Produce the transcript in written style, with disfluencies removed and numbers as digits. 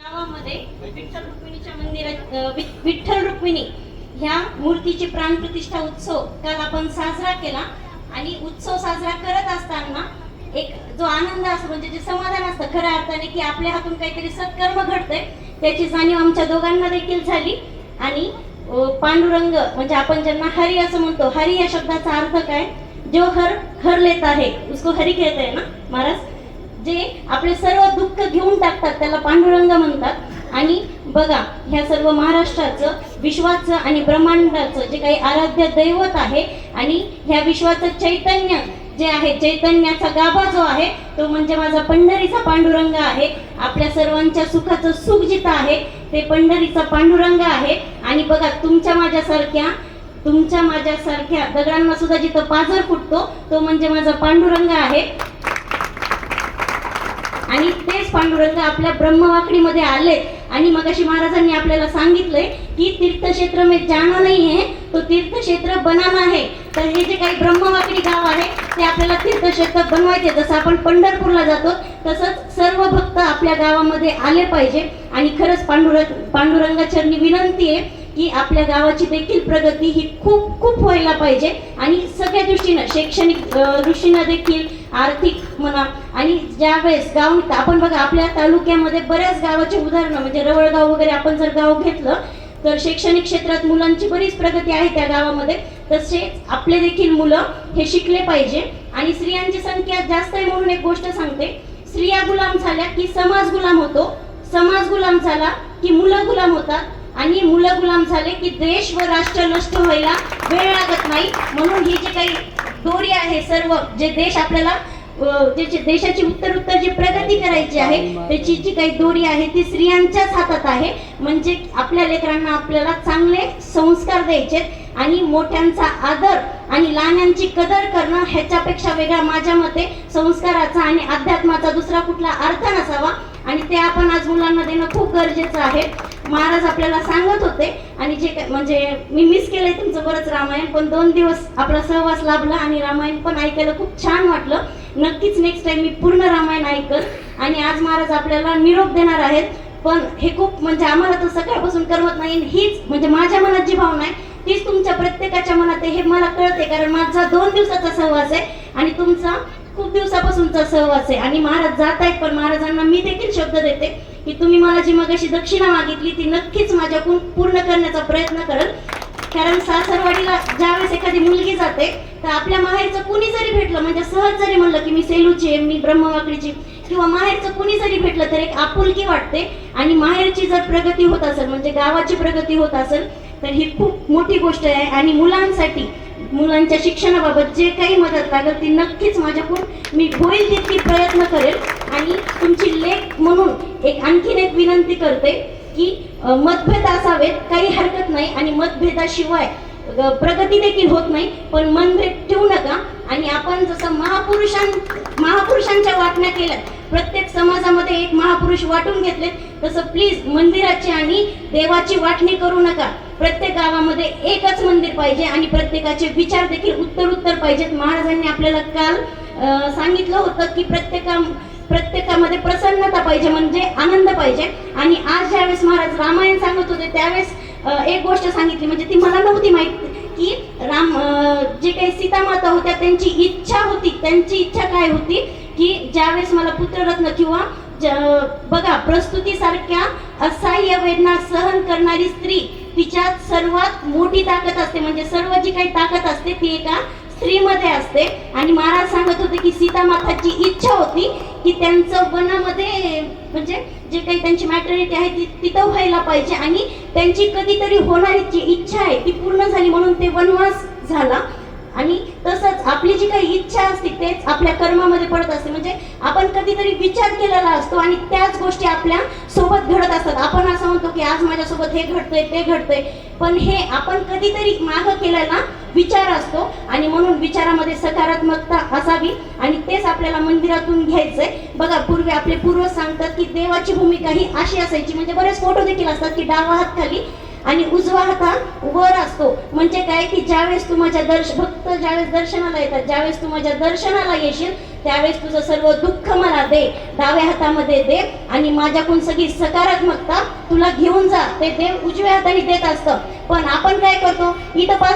गावामध्ये विठ्ठल रुक्मिणीच्या मंदिरात विठ्ठल रुक्मिणी ह्या मूर्तीची प्राणप्रतिष्ठा उत्सव काल आपण साजरा केला. आणि उत्सव साजरा करत असताना एक जो आनंद असतो म्हणजे जे समाधान असतं खऱ्या अर्थाने की आपल्या हातून काहीतरी सत्कर्म घडतंय त्याची जाणीव आमच्या दोघांना देखील झाली. आणि पांडुरंग म्हणजे आपण ज्यांना हरी असं म्हणतो, हरी या शब्दाचा अर्थ काय? जो हर लेता है उसको हरी कहते हैं ना महाराज. जे आपले सर्व दुःख घेऊन टाकतात त्याला पांडुरंग म्हणतात. आणि बघा ह्या सर्व महाराष्ट्राचं विश्वाचं आणि ब्रह्मांडाचं जे काही आराध्य दैवत आहे आणि ह्या विश्वाचं चैतन्य जे आहे, चैतन्याचा गाभा जो आहे तो म्हणजे माझा पंढरीचा पांडुरंग आहे. आपल्या सर्वांच्या सुखाचं सुख जिथं आहे ते पंढरीचा पांडुरंग आहे. आणि बघा तुमच्या माझ्यासारख्या दगडांना सुद्धा जिथं पाझर फुटतो तो म्हणजे माझा पांडुरंग आहे. आणि तेच पांडुरंग आपल्या ब्रह्मवाकडीमध्ये आले. आणि मगाशी महाराजांनी आपल्याला सांगितलंय की तीर्थक्षेत्र में जाना नहीं है तो तीर्थक्षेत्र बनाना है. तर हे जे काही ब्रह्मवाकडी गाव आहे ते आपल्याला तीर्थक्षेत्र बनवायचे. जसं आपण पंढरपूरला जातो तसंच सर्व भक्त आपल्या गावामध्ये आले पाहिजे. आणि खरंच पांडुरंगाचरणी विनंती आहे की आपल्या गावाची देखील प्रगती ही खूप खूप व्हायला पाहिजे. आणि सगळ्या दृष्टीनं शैक्षणिक दृष्टीनं देखील, आर्थिक म्हणा. आणि ज्यावेळेस गाव आपण बघा आपल्या तालुक्यामध्ये बऱ्याच गावाचे उदाहरणं म्हणजे रवळगाव वगैरे आपण जर गाव घेतलं तर शैक्षणिक क्षेत्रात मुलांची बरीच प्रगती आहे त्या गावामध्ये. तसेच आपले देखील मुलं हे शिकले पाहिजे. आणि स्त्रियांची संख्या जास्त आहे म्हणून एक गोष्ट सांगते, स्त्रिया गुलाम झाल्या की समाज गुलाम होतो, समाज गुलाम झाला की मुलं गुलाम होतात, आणि मुलं गुलाम झाले की देश व राष्ट्र नष्ट व्हायला वेळ लागत नाही. म्हणून ही जी काही दोरी आहे सर्व जे देश आपल्याला देशाची उत्तर जी प्रगती करायची आहे त्याची जी काही दोरी आहे ती स्त्रियांच्याच हातात आहे. म्हणजे आपल्या लेकरांना आपल्याला चांगले संस्कार द्यायचे आणि मोठ्यांचा आदर आणि लहानांची कदर करणं ह्याच्यापेक्षा वेगळा माझ्या मते संस्काराचा आणि अध्यात्माचा दुसरा कुठला अर्थ नसावा. आणि ते आपण आज मुलांना देणं खूप गरजेचं आहे. महाराज आपल्याला सांगत होते आणि जे म्हणजे मी मिस केलंय तुमचं बरंच रामायण, पण 2 दिवस आपला सहवास लाभला आणि रामायण पण ऐकायला खूप छान वाटलं. नक्कीच नेक्स्ट टाइम मी पूर्ण रामायण ऐकल. आणि आज महाराज आपल्याला निरोप देणार आहेत. पण हे खूप म्हणजे आम्हाला तर सकाळपासून करमत नाही. हीच म्हणजे माझ्या मनात जी भावना आहे तीच तुमच्या प्रत्येकाच्या मनात आहे हे मला कळते, कारण माझा 2 दिवसाचा सहवास आहे आणि तुमचा खूप दिवसापासूनचा सहवास आहे. आणि महाराज जात आहेत पण महाराजांना मी देखील शब्द देते की तुम्ही मला जी मगाशी दक्षिणा मागितली ती नक्कीच माझ्याकडून पूर्ण करण्याचा प्रयत्न करेल. कारण सासरवाडीला ज्यावेळेस एखादी मुलगी जाते तर आपल्या माहेरचं कुणी जरी भेटलं म्हणजे सहज जरी म्हणलं की मी सेलूची आहे, मी ब्रह्मवाकडीची, किंवा माहेरचं कुणी जरी भेटलं तर एक आपुलकी वाटते. आणि माहेरची जर प्रगती होत असेल म्हणजे गावाची प्रगती होत असेल तर ही खूप मोठी गोष्ट आहे. आणि मुलांसाठी मुलांच्या शिक्षणाबाबत जे काही मदत लागेल ती नक्कीच माझ्याकडून मी होईल तितकी प्रयत्न करेल. आणि तुमची लेख म्हणून आणखीन एक विनंती करते की मतभेद असावेत काही हरकत नाही आणि मतभेदाशिवाय प्रगती देखील होत नाही, पण मनभेद ठेवू नका. आणि आपण जसं महापुरुषांच्या वाटण्या केल्या, प्रत्येक समाजामध्ये एक महापुरुष वाटून घेतले, तसं प्लीज मंदिराची आणि देवाची वाटणी करू नका. प्रत्येक गावामध्ये एकच मंदिर पाहिजे आणि प्रत्येकाचे विचार देखील उत्तर पाहिजेत. महाराजांनी आपल्याला काल सांगितलं होतं की प्रत्येकामध्ये प्रसन्नता पाहिजे म्हणजे आनंद पाहिजे. आणि आज ज्यावेळेस महाराज रामायण सांगत होते त्यावेळेस एक गोष्ट सांगितली म्हणजे ती मला नव्हती माहिती की जे काही सीतामाता होत्या त्यांची इच्छा होती. त्यांची इच्छा काय होती की ज्यावेळेस मला पुत्ररत्न किंवा बघा प्रस्तुतीसारख्या असह्य वेदना सहन करणारी स्त्री तिच्यात सर्वात मोठी ताकद असते. म्हणजे सर्व जी काही ताकद असते ती एका स्त्रीमध्ये असते. आणि महाराज सांगत होते की सीतामाताची इच्छा होती की त्यांचं वनामध्ये म्हणजे जे काही त्यांची मॅटर्निटी आहे ती तिथं व्हायला पाहिजे आणि त्यांची कधीतरी होणारी जी इच्छा आहे ती पूर्ण झाली म्हणून ते वनवास झाला. आणि तसंच आपली जी काही इच्छा असते तेच आपल्या कर्मामध्ये पडत असते. म्हणजे आपण कधीतरी विचार केलेला असतो आणि त्याच गोष्टी आपल्या सोबत घडत असतात. आपण असं म्हणतो की आज माझ्यासोबत हे घडतंय ते घडतंय, पण हे आपण कधीतरी मागं केलेला विचार असतो. आणि म्हणून विचारामध्ये सकारात्मकता असावी आणि तेच आपल्याला मंदिरातून घ्यायचंय. बघा पूर्वी आपले पूर्वज सांगतात की देवाची भूमिका ही अशी असायची. म्हणजे बरेच फोटो देखील असतात की डावा हात खाली आणि उजवा हात वर असतो. म्हणजे काय की ज्यावेळेस तू माझ्या भक्त ज्यावेळेस दर्शनाला येतात, ज्यावेळेस तू माझ्या दर्शनाला येशील त्यावेळेस तुझं सर्व दुःख मला दे, डाव्या हातामध्ये दे, आणि माझ्याकडून सगळी सकारात्मकता तुला घेऊन जा. ते देव उजव्या हाताने देत असतं, पण आपण काय करतो, इथं